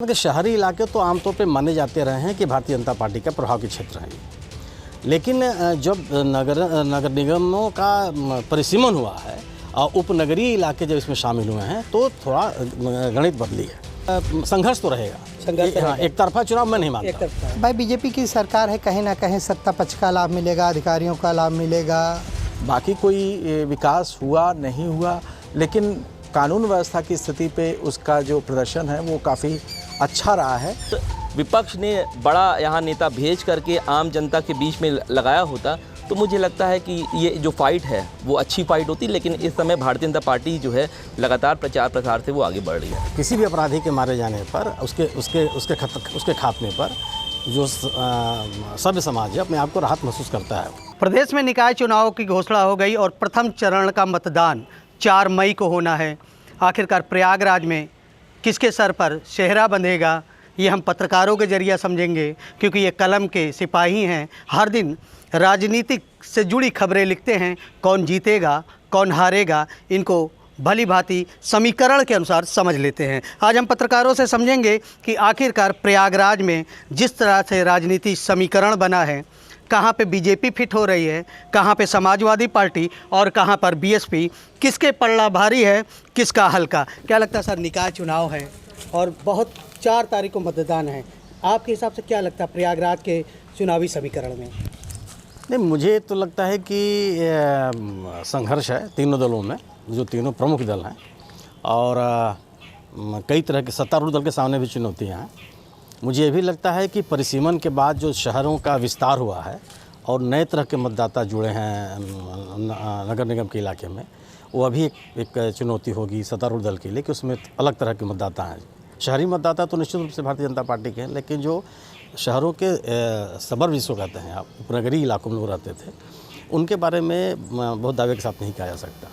कि शहरी इलाके तो आमतौर पे माने जाते रहे हैं कि भारतीय जनता पार्टी का प्रभाव के क्षेत्र हैं, लेकिन जब नगर निगमों का परिसीमन हुआ है और उपनगरीय इलाके जब इसमें शामिल हुए हैं तो थोड़ा गणित बदली है। संघर्ष तो रहेगा, एक तरफा चुनाव मैं नहीं मानता। भाई बीजेपी की सरकार है, कहीं ना कहीं सत्ता पक्ष का लाभ मिलेगा, अधिकारियों का लाभ मिलेगा। बाकी कोई विकास हुआ नहीं हुआ, लेकिन कानून व्यवस्था की स्थिति पे उसका जो प्रदर्शन है वो काफ़ी अच्छा रहा है। तो विपक्ष ने बड़ा यहाँ नेता भेज करके आम जनता के बीच में लगाया होता तो मुझे लगता है कि ये जो फाइट है वो अच्छी फाइट होती, लेकिन इस समय भारतीय जनता पार्टी जो है लगातार प्रचार प्रसार से वो आगे बढ़ रही है। किसी भी अपराधी के मारे जाने पर उसके खात्मे पर जो सभ्य समाज है अपने आप को राहत महसूस करता है। प्रदेश में निकाय चुनाव की घोषणा हो गई और प्रथम चरण का मतदान 4 मई को होना है। आखिरकार प्रयागराज में किसके सर पर सेहरा बंधेगा, ये हम पत्रकारों के जरिए समझेंगे, क्योंकि ये कलम के सिपाही हैं। हर दिन राजनीतिक से जुड़ी खबरें लिखते हैं। कौन जीतेगा कौन हारेगा इनको भली भांति समीकरण के अनुसार समझ लेते हैं। आज हम पत्रकारों से समझेंगे कि आखिरकार प्रयागराज में जिस तरह से राजनीति समीकरण बना है, कहाँ पे बीजेपी फिट हो रही है, कहाँ पे समाजवादी पार्टी और कहाँ पर बीएसपी, किसके पल्ला भारी है किसका हल्का। क्या लगता है सर, निकाय चुनाव है और बहुत 4 तारीख को मतदान है, आपके हिसाब से क्या लगता है प्रयागराज के चुनावी समीकरण में? नहीं, मुझे तो लगता है कि संघर्ष है तीनों दलों में, जो तीनों प्रमुख दल हैं, और कई तरह के सत्तारूढ़ दल के सामने भी चुनौतियाँ हैं। मुझे ये भी लगता है कि परिसीमन के बाद जो शहरों का विस्तार हुआ है और नए तरह के मतदाता जुड़े हैं नगर निगम के इलाके में, वो अभी एक चुनौती होगी सत्तारूढ़ दल के लिए कि उसमें अलग तरह के मतदाता हैं। शहरी मतदाता तो निश्चित रूप से भारतीय जनता पार्टी के हैं, लेकिन जो शहरों के सबर्ब जिसको कहते हैं, आप उपनगरीय इलाकों में वो रहते थे, उनके बारे में बहुत दावे के साथ नहीं कहा जा सकता।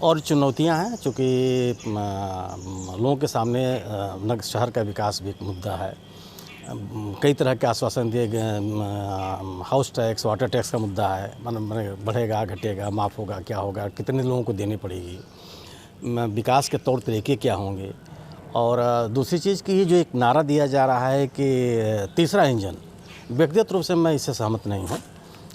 और चुनौतियां हैं, चूँकि लोगों के सामने शहर का विकास भी एक मुद्दा है। कई तरह के आश्वासन दिए गए, हाउस टैक्स, वाटर टैक्स का मुद्दा है, बढ़ेगा घटेगा, माफ़ होगा, क्या होगा, कितने लोगों को देनी पड़ेगी, विकास के तौर तरीके क्या होंगे। और दूसरी चीज़ कि ये जो एक नारा दिया जा रहा है कि तीसरा इंजन, व्यक्तिगत रूप से मैं इससे सहमत नहीं हूँ,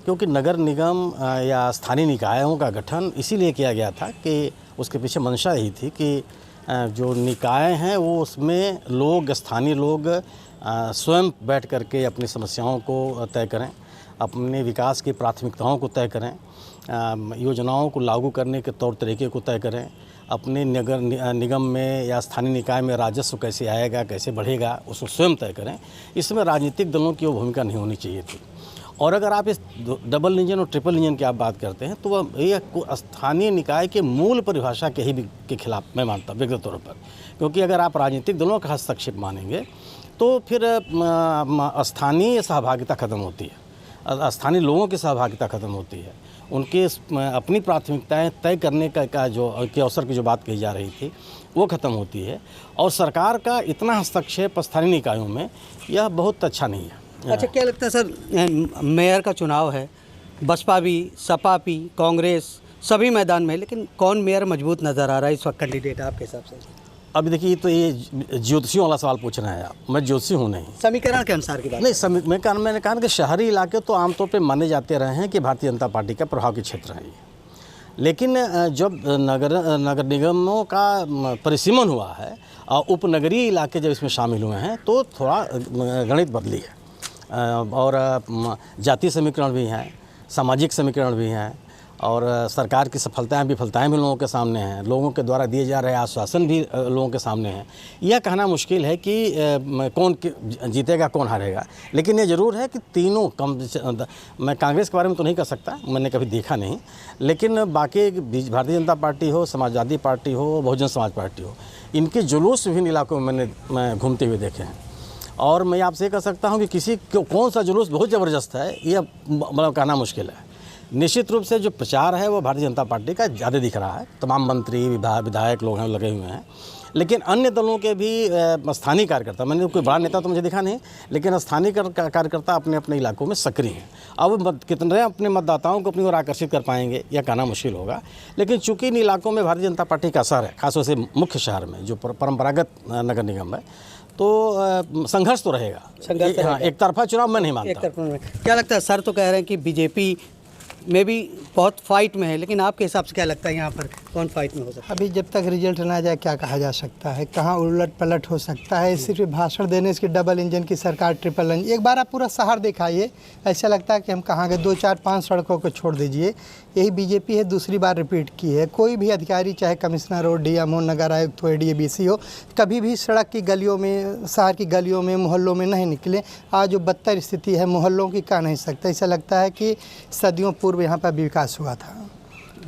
क्योंकि नगर निगम या स्थानीय निकायों का गठन इसीलिए किया गया था कि उसके पीछे मंशा यही थी कि जो निकाय हैं वो उसमें लोग, स्थानीय लोग स्वयं बैठ करके अपनी समस्याओं को तय करें, अपने विकास की प्राथमिकताओं को तय करें, योजनाओं को लागू करने के तौर तरीके को तय करें, अपने नगर निगम में या स्थानीय निकाय में राजस्व कैसे आएगा, कैसे बढ़ेगा, उसको स्वयं तय करें। इसमें राजनीतिक दलों की वो भूमिका नहीं होनी चाहिए थी। और अगर आप इस डबल इंजन और ट्रिपल इंजन की आप बात करते हैं तो वह ये स्थानीय निकाय के मूल परिभाषा के खिलाफ मैं मानता हूँ व्यक्तिगत तौर पर, क्योंकि अगर आप राजनीतिक दलों का हस्तक्षेप मानेंगे तो फिर स्थानीय सहभागिता ख़त्म होती है, स्थानीय लोगों की सहभागिता ख़त्म होती है, उनके अपनी प्राथमिकताएं तय करने का जो के अवसर की जो बात कही जा रही थी वो ख़त्म होती है। और सरकार का इतना हस्तक्षेप स्थानीय निकायों में यह बहुत अच्छा नहीं है। अच्छा, क्या लगता है सर, मेयर का चुनाव है, बसपा भी, सपा भी, कांग्रेस सभी मैदान में, लेकिन कौन मेयर मजबूत नज़र आ रहा है इस वक्त कैंडिडेट आपके हिसाब से? अभी देखिए, तो ये ज्योतिषियों वाला सवाल पूछ रहे हैं आप, मैं ज्योतिषी हूँ नहीं। समीकरण के अनुसार की बात नहीं, मैंने कहा कि शहरी इलाके तो आमतौर पे माने जाते रहे हैं कि भारतीय जनता पार्टी का प्रभाव के क्षेत्र हैं, लेकिन जब नगर निगमों का परिसीमन हुआ है और उपनगरीय इलाके जब इसमें शामिल हुए हैं तो थोड़ा गणित बदली है। और जातीय समीकरण भी हैं, सामाजिक समीकरण भी हैं, और सरकार की सफलताएं विफलताएं भी लोगों के सामने हैं, लोगों के द्वारा दिए जा रहे आश्वासन भी लोगों के सामने हैं। यह कहना मुश्किल है कि कौन जीतेगा कौन हारेगा, लेकिन ये ज़रूर है कि तीनों मैं कांग्रेस के बारे में तो नहीं कर सकता, मैंने कभी देखा नहीं, लेकिन बाकी भारतीय जनता पार्टी हो, समाजवादी पार्टी हो, बहुजन समाज पार्टी हो, इनके जुलूस विभिन्न इलाकों में मैं घूमते हुए देखे हैं। और मैं आपसे ये कह सकता हूँ कि कौन सा जुलूस बहुत ज़बरदस्त है यह मतलब कहना मुश्किल है। निश्चित रूप से जो प्रचार है वो भारतीय जनता पार्टी का ज़्यादा दिख रहा है, तमाम मंत्री विधायक लोग हैं लगे हुए हैं, लेकिन अन्य दलों के भी स्थानीय कार्यकर्ता, मैंने कोई बड़ा नेता तो मुझे दिखा नहीं, लेकिन स्थानीय कार्यकर्ता अपने अपने इलाकों में सक्रिय हैं। अब कितने अपने मतदाताओं को अपनी ओर आकर्षित कर पाएंगे यह कहना मुश्किल होगा, लेकिन चूंकि इन इलाकों में भारतीय जनता पार्टी का असर है, खासतौर से मुख्य शहर में जो परंपरागत नगर निगम है, तो संघर्ष तो रहेगा। संघर्ष तो हाँ, रहेगा। एक तरफा चुनाव मैं नहीं एक मानता। तरफ में क्या लगता है सर, तो कह रहे हैं कि बीजेपी में भी बहुत फाइट में है, लेकिन आपके हिसाब से क्या लगता है यहाँ पर कौन फाइट में हो सकता अभी जब तक रिजल्ट ना जाए क्या कहा जा सकता है, कहाँ उलट पलट हो सकता है। सिर्फ भाषण देने से डबल इंजन की सरकार, ट्रिपल इंजन, एक बार आप पूरा शहर दिखाइए, ऐसा लगता है कि हम कहाँ गए। 2 4 5 सड़कों को छोड़ दीजिए, यही बीजेपी है, दूसरी बार रिपीट की है। कोई भी अधिकारी, चाहे कमिश्नर हो, डीएम हो, नगर आयुक्त हो, एडीएबीसी हो, कभी भी सड़क की गलियों में, शहर की गलियों में, मोहल्लों में नहीं निकले। आज जो बदतर स्थिति है मोहल्लों की, कह नहीं सकता। ऐसा लगता है कि सदियों पूर्व यहाँ पर विकास हुआ था।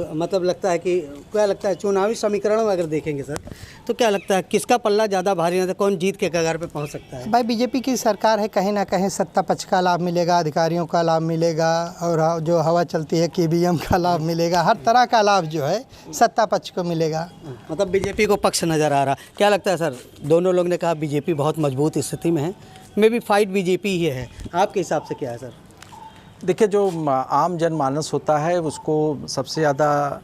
है? मतलब लगता है कि क्या लगता है चुनावी समीकरण में अगर देखेंगे सर, तो क्या लगता है किसका पल्ला ज़्यादा भारी रहता है, कौन जीत के कगार पे पहुंच सकता है? भाई बीजेपी की सरकार है, कहीं ना कहीं सत्ता पक्ष का लाभ मिलेगा, अधिकारियों का लाभ मिलेगा, और जो हवा चलती है KBM का लाभ मिलेगा, हर तरह का लाभ जो है सत्ता पक्ष को मिलेगा। मतलब बीजेपी को पक्ष नज़र आ रहा। क्या लगता है सर, दोनों लोग ने कहा बीजेपी बहुत मजबूत स्थिति में है, मे बी फाइट बीजेपी ही है, आपके हिसाब से क्या है सर? देखिए, जो आम जनमानस होता है उसको सबसे ज़्यादा,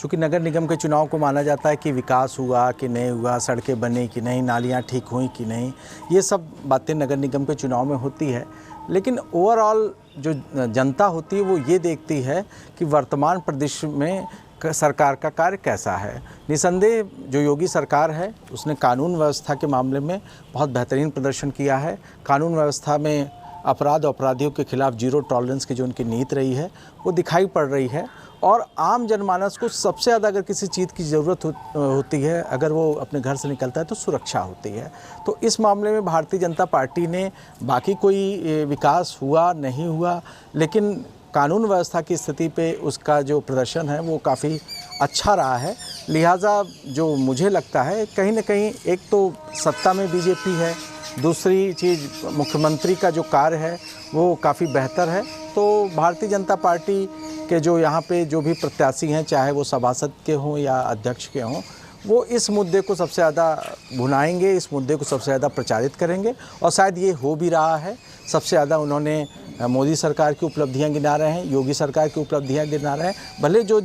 चूँकि नगर निगम के चुनाव को माना जाता है कि विकास हुआ कि नहीं हुआ, सड़कें बनी कि नहीं, नालियाँ ठीक हुई कि नहीं, ये सब बातें नगर निगम के चुनाव में होती है। लेकिन ओवरऑल जो जनता होती है वो ये देखती है कि वर्तमान प्रदेश में सरकार का कार्य कैसा है। निसंदेह जो योगी सरकार है उसने कानून व्यवस्था के मामले में बहुत बेहतरीन प्रदर्शन किया है। कानून व्यवस्था में अपराध और अपराधियों के खिलाफ जीरो टॉलरेंस की जो उनकी नीति रही है वो दिखाई पड़ रही है। और आम जनमानस को सबसे ज़्यादा अगर किसी चीज़ की ज़रूरत होती है, अगर वो अपने घर से निकलता है, तो सुरक्षा होती है। तो इस मामले में भारतीय जनता पार्टी ने, बाकी कोई विकास हुआ नहीं हुआ, लेकिन कानून व्यवस्था की स्थिति पे उसका जो प्रदर्शन है वो काफ़ी अच्छा रहा है। लिहाजा जो मुझे लगता है, कहीं ना कहीं एक तो सत्ता में बीजेपी है, दूसरी चीज़ मुख्यमंत्री का जो कार्य है वो काफ़ी बेहतर है। तो भारतीय जनता पार्टी के जो यहाँ पे जो भी प्रत्याशी हैं, चाहे वो सभासद के हों या अध्यक्ष के हों, वो इस मुद्दे को सबसे ज़्यादा भुनाएंगे, इस मुद्दे को सबसे ज़्यादा प्रचारित करेंगे। और शायद ये हो भी रहा है। सबसे ज़्यादा उन्होंने मोदी सरकार की उपलब्धियां गिना रहे हैं, योगी सरकार की उपलब्धियां गिना रहे हैं। भले जो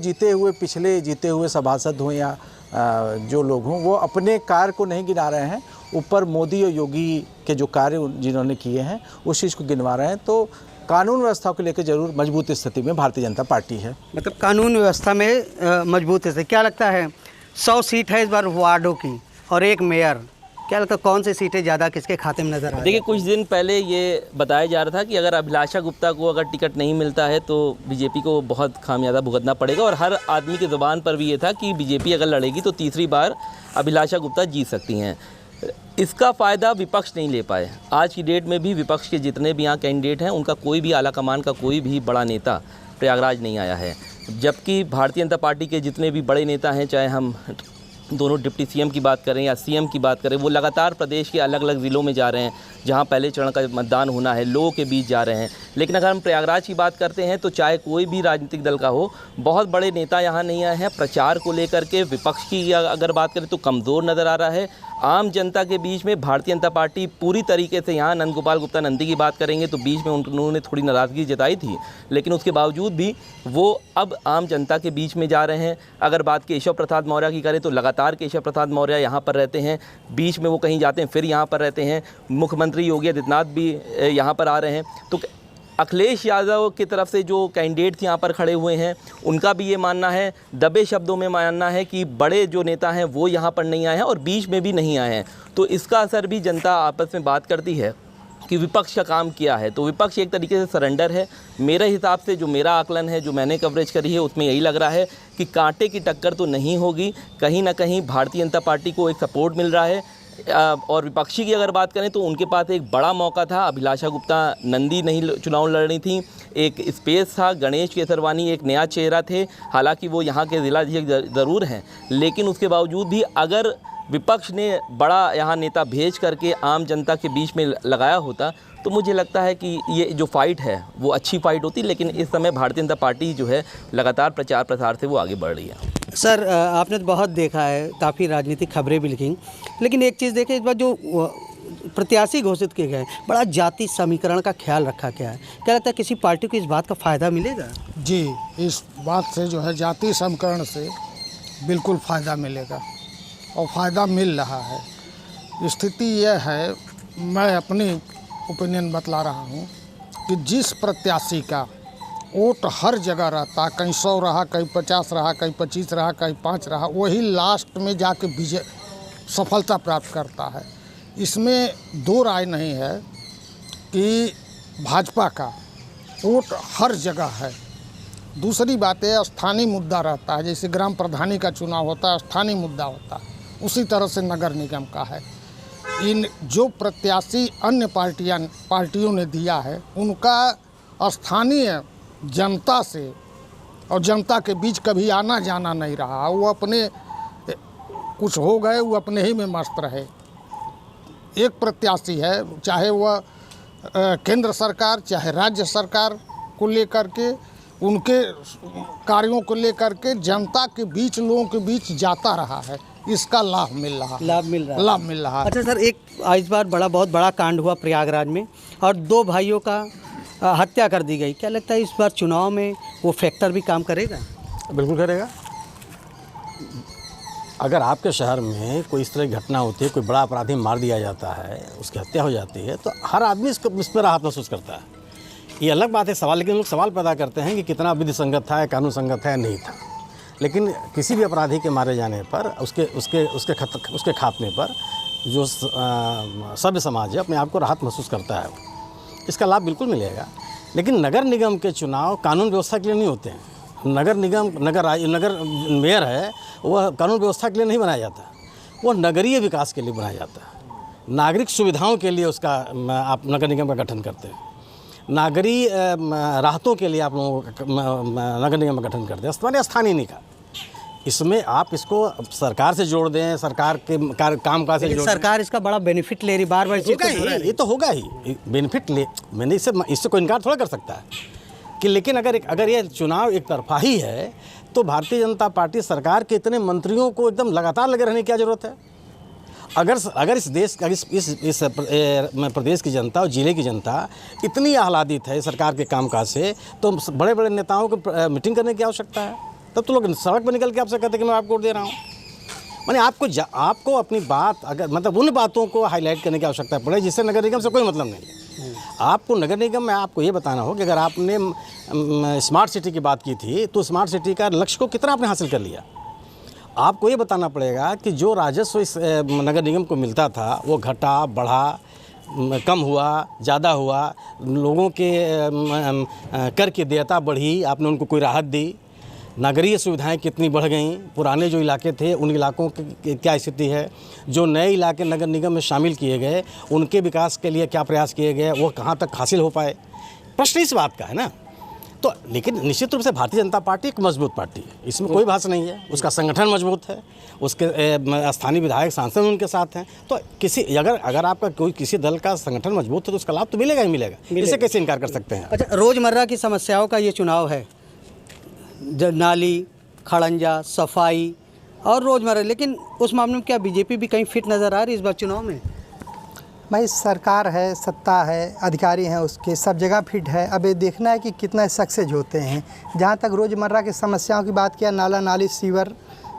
पिछले जीते हुए सभासद हों या जो लोग हों, वो अपने कार्य को नहीं गिना रहे हैं, ऊपर मोदी और योगी के जो कार्य जिन्होंने किए हैं उस चीज़ को गिनवा रहे हैं। तो कानून व्यवस्था को लेकर जरूर मजबूत स्थिति में भारतीय जनता पार्टी है। मतलब कानून व्यवस्था में मजबूत है। क्या लगता है 100 सीट है इस बार वार्डों की और एक मेयर, क्या लगता है कौन सी सीटें ज़्यादा किसके खाते में नजर आ रही है? देखिए, कुछ दिन पहले ये बताया जा रहा था कि अगर अभिलाषा गुप्ता को अगर टिकट नहीं मिलता है तो बीजेपी को बहुत खामियाजा भुगतना पड़ेगा। और हर आदमी की ज़ुबान पर भी ये था कि बीजेपी अगर लड़ेगी तो तीसरी बार अभिलाषा गुप्ता जीत सकती हैं। इसका फ़ायदा विपक्ष नहीं ले पाए। आज की डेट में भी विपक्ष के जितने भी यहाँ कैंडिडेट हैं उनका कोई भी आला कमान का कोई भी बड़ा नेता प्रयागराज नहीं आया है। जबकि भारतीय जनता पार्टी के जितने भी बड़े नेता हैं, चाहे हम दोनों डिप्टी सीएम की बात करें या सीएम की बात करें, वो लगातार प्रदेश के अलग अलग ज़िलों में जा रहे हैं जहां पहले चरण का मतदान होना है, लोगों के बीच जा रहे हैं। लेकिन अगर हम प्रयागराज की बात करते हैं तो चाहे कोई भी राजनीतिक दल का हो, बहुत बड़े नेता यहां नहीं आए हैं। प्रचार को लेकर के विपक्ष की अगर बात करें तो कमज़ोर नज़र आ रहा है। आम जनता के बीच में भारतीय जनता पार्टी पूरी तरीके से, यहाँ नंद गोपाल गुप्ता नंदी की बात करेंगे तो बीच में उन्होंने थोड़ी नाराज़गी जताई थी, लेकिन उसके बावजूद भी वो अब आम जनता के बीच में जा रहे हैं। अगर बात केशव प्रसाद मौर्य की करें तो लगातार केशव प्रसाद मौर्य यहाँ पर रहते हैं, बीच में वो कहीं जाते हैं फिर यहाँ पर रहते हैं। मुख्यमंत्री योगी आदित्यनाथ भी यहाँ पर आ रहे हैं। तो अखिलेश यादव की तरफ से जो कैंडिडेट यहाँ पर खड़े हुए हैं उनका भी ये मानना है, दबे शब्दों में मानना है कि बड़े जो नेता हैं वो यहाँ पर नहीं आए हैं और बीच में भी नहीं आए हैं। तो इसका असर भी जनता आपस में बात करती है कि विपक्ष का काम किया है। तो विपक्ष एक तरीके से सरेंडर है। मेरे हिसाब से जो मेरा आकलन है, जो मैंने कवरेज करी है, उसमें यही लग रहा है कि कांटे की टक्कर तो नहीं होगी। कहीं ना कहीं भारतीय जनता पार्टी को एक सपोर्ट मिल रहा है। और विपक्षी की अगर बात करें तो उनके पास एक बड़ा मौका था। अभिलाषा गुप्ता नंदी नहीं चुनाव लड़ रही थी, एक स्पेस था। गणेश केसरवानी एक नया चेहरा थे, हालांकि वो यहाँ के जिलाध्यक्ष ज़रूर हैं, लेकिन उसके बावजूद भी अगर विपक्ष ने बड़ा यहाँ नेता भेज करके आम जनता के बीच में लगाया होता तो मुझे लगता है कि ये जो फाइट है वो अच्छी फाइट होती। लेकिन इस समय भारतीय जनता पार्टी जो है लगातार प्रचार प्रसार से वो आगे बढ़ रही है। सर, आपने तो बहुत देखा है, काफ़ी राजनीतिक खबरें भी लिखी, लेकिन एक चीज़ देखें, इस बार जो प्रत्याशी घोषित किए गए बड़ा जाति समीकरण का ख्याल रखा गया है। क्या लगता है किसी पार्टी को इस बात का फ़ायदा मिलेगा? जी, इस बात से जो है जाति समीकरण से बिल्कुल फ़ायदा मिलेगा और फ़ायदा मिल रहा है। स्थिति यह है मैं अपनी ओपिनियन बतला रहा हूँ कि जिस प्रत्याशी का वोट हर जगह रहता, कहीं 100 रहा, कहीं 50 रहा, कहीं 25 रहा, कहीं 5 रहा, वही लास्ट में जाके विजय सफलता प्राप्त करता है। इसमें दो राय नहीं है कि भाजपा का वोट हर जगह है। दूसरी बात है, स्थानीय मुद्दा रहता है, जैसे ग्राम प्रधानी का चुनाव होता है, स्थानीय मुद्दा होता है, उसी तरह से नगर निगम का है। इन जो प्रत्याशी अन्य पार्टियों ने दिया है, उनका स्थानीय जनता से और जनता के बीच कभी आना जाना नहीं रहा। वो अपने कुछ हो गए, वो अपने ही में मस्त रहे। एक प्रत्याशी है, चाहे वह केंद्र सरकार चाहे राज्य सरकार को लेकर के, उनके कार्यों को लेकर के जनता के बीच, लोगों के बीच जाता रहा है। इसका लाभ मिल रहा है। अच्छा सर, एक इस बार बहुत बड़ा कांड हुआ प्रयागराज में और 2 भाइयों का हत्या कर दी गई। क्या लगता है इस बार चुनाव में वो फैक्टर भी काम करेगा? बिल्कुल करेगा। अगर आपके शहर में कोई इस तरह की घटना होती है, कोई बड़ा अपराधी मार दिया जाता है, उसकी हत्या हो जाती है, तो हर आदमी इस पर राहत महसूस करता है। ये अलग बात है सवाल, लेकिन लोग सवाल पैदा करते हैं कि कितना विधि संगत था, कानून संगत है, नहीं था। लेकिन किसी भी अपराधी के मारे जाने पर उसके खात्मे पर जो सभ्य समाज है अपने आप को राहत महसूस करता है, इसका लाभ बिल्कुल मिलेगा। लेकिन नगर निगम के चुनाव कानून व्यवस्था के लिए नहीं होते हैं। नगर मेयर है, वह कानून व्यवस्था के लिए नहीं बनाया जाता, वह नगरीय विकास के लिए बनाया जाता है। नागरिक सुविधाओं के लिए उसका आप नगर निगम का गठन करते हैं। नागरिक राहतों के लिए आप लोगों का नगर निगम का गठन करते हैं, स्थानीय निकाय। इसमें आप इसको सरकार से जोड़ दें, सरकार के काम काज से जोड़ दें। सरकार इसका बड़ा बेनिफिट ले रही, बार ये तो होगा ही बेनिफिट ले। मैंने इससे कोई इनकार थोड़ा कर सकता है कि, लेकिन अगर ये चुनाव एक तरफा ही है तो भारतीय जनता पार्टी सरकार के इतने मंत्रियों को एकदम लगातार लगे रहने की क्या जरूरत है? अगर इस देश इस प्रदेश की जनता और जिले की जनता इतनी आह्लादित है सरकार के कामकाज से, तो बड़े बड़े नेताओं को मीटिंग करने की आवश्यकता है? तब तो लोग सड़क पर निकल के आपसे कहते हैं कि मैं आपको वोट दे रहा हूँ। माने आपको अपनी बात, अगर मतलब उन बातों को हाईलाइट करने की आवश्यकता पड़े जिससे नगर निगम से कोई मतलब नहीं है। आपको नगर निगम में आपको ये बताना हो कि अगर आपने स्मार्ट सिटी की बात की थी, तो स्मार्ट सिटी का लक्ष्य को कितना आपने हासिल कर लिया। आपको ये बताना पड़ेगा कि जो राजस्व इस नगर निगम को मिलता था वो घटा, बढ़ा, कम हुआ, ज़्यादा हुआ, लोगों के कर की देयता बढ़ी, आपने उनको कोई राहत दी, नगरीय सुविधाएं कितनी बढ़ गईं, पुराने जो इलाके थे उन इलाकों की क्या स्थिति है, जो नए इलाके नगर निगम में शामिल किए गए उनके विकास के लिए क्या प्रयास किए गए, वो कहाँ तक हासिल हो पाए। प्रश्न इस बात का है ना। तो लेकिन निश्चित रूप से भारतीय जनता पार्टी एक मजबूत पार्टी है, इसमें कोई भाषा नहीं है। उसका संगठन मजबूत है, उसके स्थानीय विधायक सांसद उनके साथ हैं। तो अगर आपका कोई किसी दल का संगठन मजबूत है तो उसका लाभ तो मिलेगा ही मिलेगा। इसे कैसे इनकार कर सकते हैं? अच्छा, रोज़मर्रा की समस्याओं का ये चुनाव है, नाली, खड़ंजा, सफाई और रोज़मर्रा, लेकिन उस मामले में क्या बीजेपी भी कहीं फिट नज़र आ रही है इस बार चुनाव में? भाई सरकार है, सत्ता है, अधिकारी हैं, उसके सब जगह फिट है। अब ये देखना है कि कितना सक्सेस होते हैं। जहाँ तक रोज़मर्रा की समस्याओं की बात किया, नाला नाली सीवर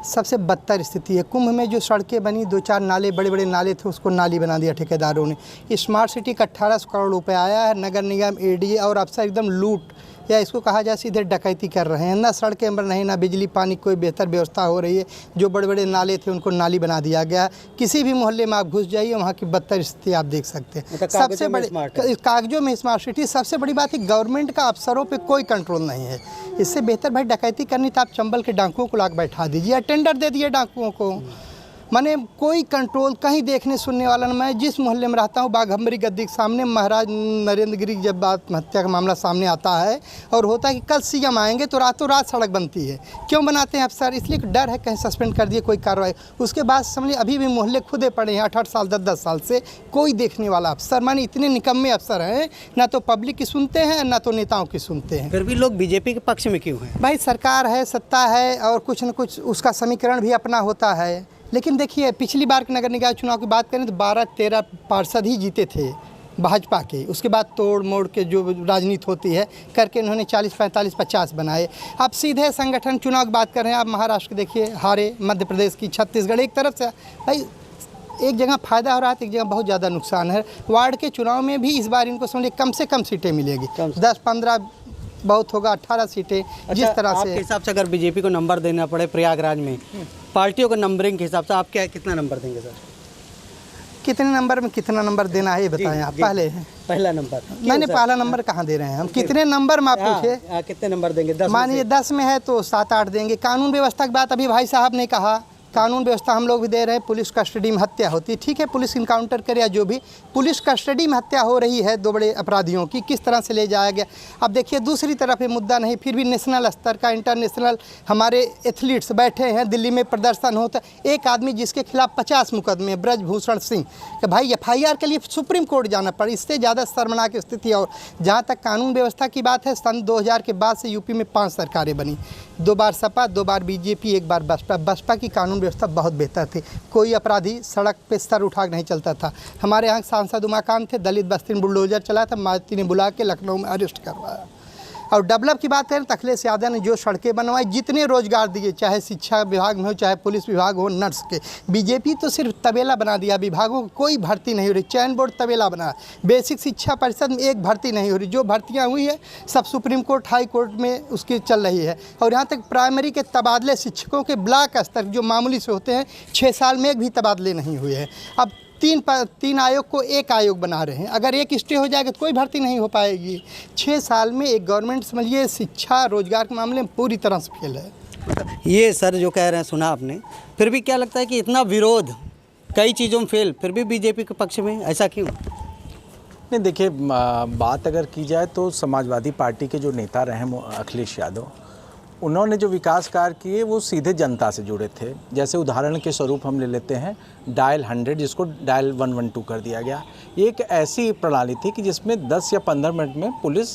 सबसे बदतर स्थिति है। कुंभ में जो सड़कें बनी, 2-4 नाले, बड़े बड़े नाले थे, उसको नाली बना दिया ठेकेदारों ने। स्मार्ट सिटी का 1800 करोड़ रुपए आया है। नगर निगम, एडीए और अफसर एकदम लूट, या इसको कहा जाए सीधे डकैती कर रहे हैं। ना सड़कें बन रही, ना बिजली पानी कोई बेहतर व्यवस्था हो रही है। जो बड़े बड़े नाले थे उनको नाली बना दिया गया। किसी भी मोहल्ले में आप घुस जाइए, वहाँ की बदतर स्थिति आप देख सकते हैं। सबसे बड़ी कागजों में स्मार्ट सिटी, सबसे बड़ी बात है गवर्नमेंट का अफसरों पे कोई कंट्रोल नहीं है। इससे बेहतर भाई डकैती करनी तो आप चंबल के डाकुओं को ला बैठा दीजिए या टेंडर दे दिए डाकुओं को। माने कोई कंट्रोल कहीं देखने सुनने वाला नहीं। मैं जिस मोहल्ले में रहता हूँ, बाघम्बरी गद्दी के सामने महाराज नरेंद्र गिरी जब आत्महत्या का मामला सामने आता है और होता है कि कल सीएम आएंगे तो रातों रात सड़क बनती है। क्यों बनाते हैं अफसर? इसलिए डर है कहीं सस्पेंड कर दिए कोई कार्रवाई। उसके बाद समझिए अभी भी मोहल्ले खुदे पड़े हैं 8-8 साल 10-10 साल से, कोई देखने वाला अफसर। माने इतने निकम्मे अफसर हैं, ना तो पब्लिक की सुनते हैं ना तो नेताओं की सुनते हैं। फिर भी लोग बीजेपी के पक्ष में क्यों हैं? भाई सरकार है, सत्ता है और कुछ न कुछ उसका समीकरण भी अपना होता है। लेकिन देखिए पिछली बार के नगर निकाय चुनाव की बात करें तो 12-13 पार्षद ही जीते थे भाजपा के। उसके बाद तोड़ मोड़ के जो राजनीति होती है करके उन्होंने 40, 45, 50 बनाए। अब सीधे संगठन चुनाव की बात कर रहे हैं आप, महाराष्ट्र के देखिए हारे, मध्य प्रदेश की, छत्तीसगढ़ एक तरफ से। भाई एक जगह फ़ायदा हो रहा है तो एक जगह बहुत ज़्यादा नुकसान है। वार्ड के चुनाव में भी इस बार इनको समझिए कम से कम सीटें मिलेगी, 10-15 बहुत होगा, 18 सीटें। जिस तरह आपके से हिसाब से अगर बीजेपी को नंबर देना पड़े प्रयागराज में, पार्टियों के नंबरिंग के हिसाब से आप क्या कितना नंबर देंगे सर? कितने नंबर में कितना नंबर देना है ये बताएं आप पहले। पहला नंबर मैंने पहला नंबर कहाँ दे रहे हैं हम, कितने नंबर में आप पूछे? कितने नंबर देंगे? 10 मानिए 10 में है तो 7-8 देंगे। कानून व्यवस्था की बात अभी भाई साहब ने कहा, कानून व्यवस्था हम लोग भी दे रहे हैं। पुलिस कस्टडी में हत्या होती है, ठीक है, पुलिस इनकाउंटर करे या जो भी, पुलिस कस्टडी में हत्या हो रही है 2 बड़े अपराधियों की, किस तरह से ले जाया गया। अब देखिए दूसरी तरफ ये मुद्दा नहीं, फिर भी नेशनल स्तर का, इंटरनेशनल हमारे एथलीट्स बैठे हैं, दिल्ली में प्रदर्शन होता। एक आदमी जिसके खिलाफ 50 मुकदमे, ब्रजभूषण सिंह, कि भाई FIR के लिए सुप्रीम कोर्ट जाना पड़ा, इससे ज़्यादा शर्मनाक स्थिति। और जहाँ तक कानून व्यवस्था की बात है, सन 2000 के बाद से यूपी में 5 सरकारें बनी, 2 बार सपा, 2 बार बीजेपी, 1 बार बसपा। बसपा की कानून व्यवस्था बहुत बेहतर थी, कोई अपराधी सड़क पे सर उठा नहीं चलता था। हमारे यहाँ सांसद उमाकांत थे, दलित बस्ती में बुलडोजर चलाया था, मायावती ने बुला के लखनऊ में अरेस्ट करवाया। और डेवलप की बात करें तो अखिलेश यादव ने जो सड़कें बनवाई, जितने रोजगार दिए, चाहे शिक्षा विभाग में हो, चाहे पुलिस विभाग हो, नर्स के। बीजेपी तो सिर्फ तबेला बना दिया, विभागों की कोई भर्ती नहीं हो रही। चयन बोर्ड तबेला बना, बेसिक शिक्षा परिषद में एक भर्ती नहीं हो रही। जो भर्तियां हुई है सब सुप्रीम कोर्ट, हाई कोर्ट में उसकी चल रही है। और यहाँ तक प्राइमरी के तबादले शिक्षकों के ब्लॉक स्तर जो मामूली से होते हैं, 6 साल में एक भी तबादले नहीं हुए हैं। अब 3 आयोग को 1 आयोग बना रहे हैं। अगर एक स्टे हो जाएगा तो कोई भर्ती नहीं हो पाएगी। 6 साल में एक गवर्नमेंट समझिए शिक्षा रोजगार के मामले में पूरी तरह से फेल है। ये सर जो कह रहे हैं सुना आपने, फिर भी क्या लगता है कि इतना विरोध, कई चीज़ों में फेल, फिर भी बीजेपी के पक्ष में, ऐसा क्यों? नहीं देखिए, बात अगर की जाए तो समाजवादी पार्टी के जो नेता रहे अखिलेश यादव, उन्होंने जो विकास कार्य किए वो सीधे जनता से जुड़े थे। जैसे उदाहरण के स्वरूप हम ले लेते हैं डायल 100, जिसको डायल 112 कर दिया गया। ये एक ऐसी प्रणाली थी कि जिसमें 10 या 15 मिनट में पुलिस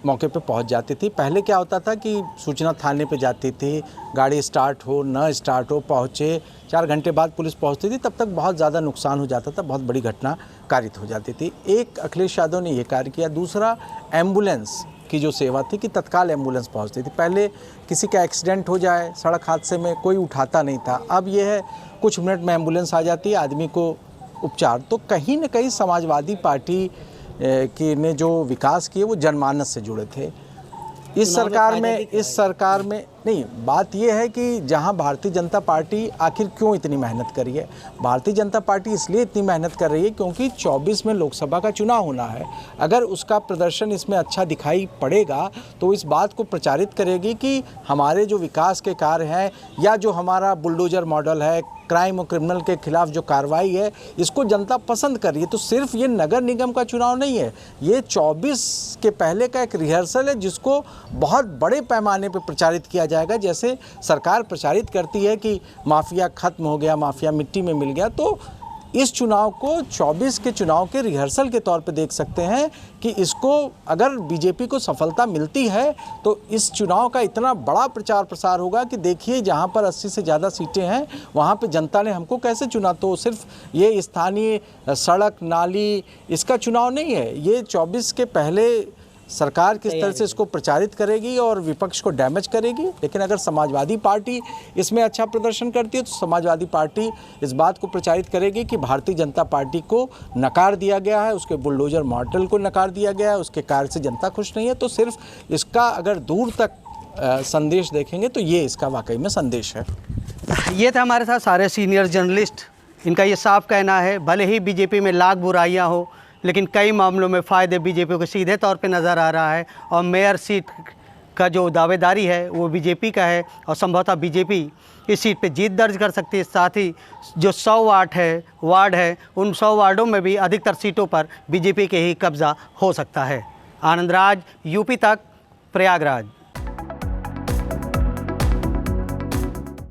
मौके पे पहुंच जाती थी। पहले क्या होता था कि सूचना थाने पे जाती थी, गाड़ी स्टार्ट हो न स्टार्ट हो, पहुँचे 4 घंटे बाद पुलिस पहुंचती थी, तब तक बहुत ज़्यादा नुकसान हो जाता था, बहुत बड़ी घटना कारित हो जाती थी। एक अखिलेश यादव ने ये कार्य किया। दूसरा, एम्बुलेंस की जो सेवा थी कि तत्काल एम्बुलेंस पहुंचती थी। पहले किसी का एक्सीडेंट हो जाए सड़क हादसे में, कोई उठाता नहीं था, अब ये है कुछ मिनट में एम्बुलेंस आ जाती है, आदमी को उपचार। तो कहीं न कहीं समाजवादी पार्टी की ने जो विकास किए वो जनमानस से जुड़े थे। इस सरकार में नहीं, बात यह है कि जहां भारतीय जनता पार्टी आखिर क्यों इतनी मेहनत करी है। भारतीय जनता पार्टी इसलिए इतनी मेहनत कर रही है क्योंकि 24 में लोकसभा का चुनाव होना है। अगर उसका प्रदर्शन इसमें अच्छा दिखाई पड़ेगा तो इस बात को प्रचारित करेगी कि हमारे जो विकास के कार्य हैं या जो हमारा बुलडोजर मॉडल है, क्राइम और क्रिमिनल के खिलाफ जो कार्रवाई है, इसको जनता पसंद कर रही है। तो सिर्फ ये नगर निगम का चुनाव नहीं है, ये 24 के पहले का एक रिहर्सल है जिसको बहुत बड़े पैमाने पर प्रचारित किया जाएगा। जैसे सरकार प्रचारित करती है कि माफिया खत्म हो गया, माफिया मिट्टी में मिल गया, तो इस चुनाव को 24 के चुनाव के रिहर्सल के तौर पे देख सकते हैं कि इसको अगर बीजेपी को सफलता मिलती है तो इस चुनाव का इतना बड़ा प्रचार प्रसार होगा कि देखिए जहां पर 80 से ज़्यादा सीटें हैं वहां पे जनता ने हमको कैसे चुना। तो सिर्फ ये स्थानीय सड़क नाली इसका चुनाव नहीं है, ये 24 के पहले सरकार किस तरह से इसको प्रचारित करेगी और विपक्ष को डैमेज करेगी। लेकिन अगर समाजवादी पार्टी इसमें अच्छा प्रदर्शन करती है तो समाजवादी पार्टी इस बात को प्रचारित करेगी कि भारतीय जनता पार्टी को नकार दिया गया है, उसके बुलडोजर मॉडल को नकार दिया गया है, उसके कार्य से जनता खुश नहीं है। तो सिर्फ इसका अगर दूर तक संदेश देखेंगे तो ये इसका वाकई में संदेश है। ये थे हमारे साथ सारे सीनियर जर्नलिस्ट। इनका ये साफ कहना है, भले ही बीजेपी में लाख बुराइयाँ हो लेकिन कई मामलों में फ़ायदे बीजेपी को सीधे तौर पे नज़र आ रहा है। और मेयर सीट का जो दावेदारी है वो बीजेपी का है और संभवतः बीजेपी इस सीट पे जीत दर्ज कर सकती है। साथ ही जो 100 वार्ड है उन 100 वार्डों में भी अधिकतर सीटों पर बीजेपी के ही कब्ज़ा हो सकता है। आनंद राज, यूपी तक, प्रयागराज।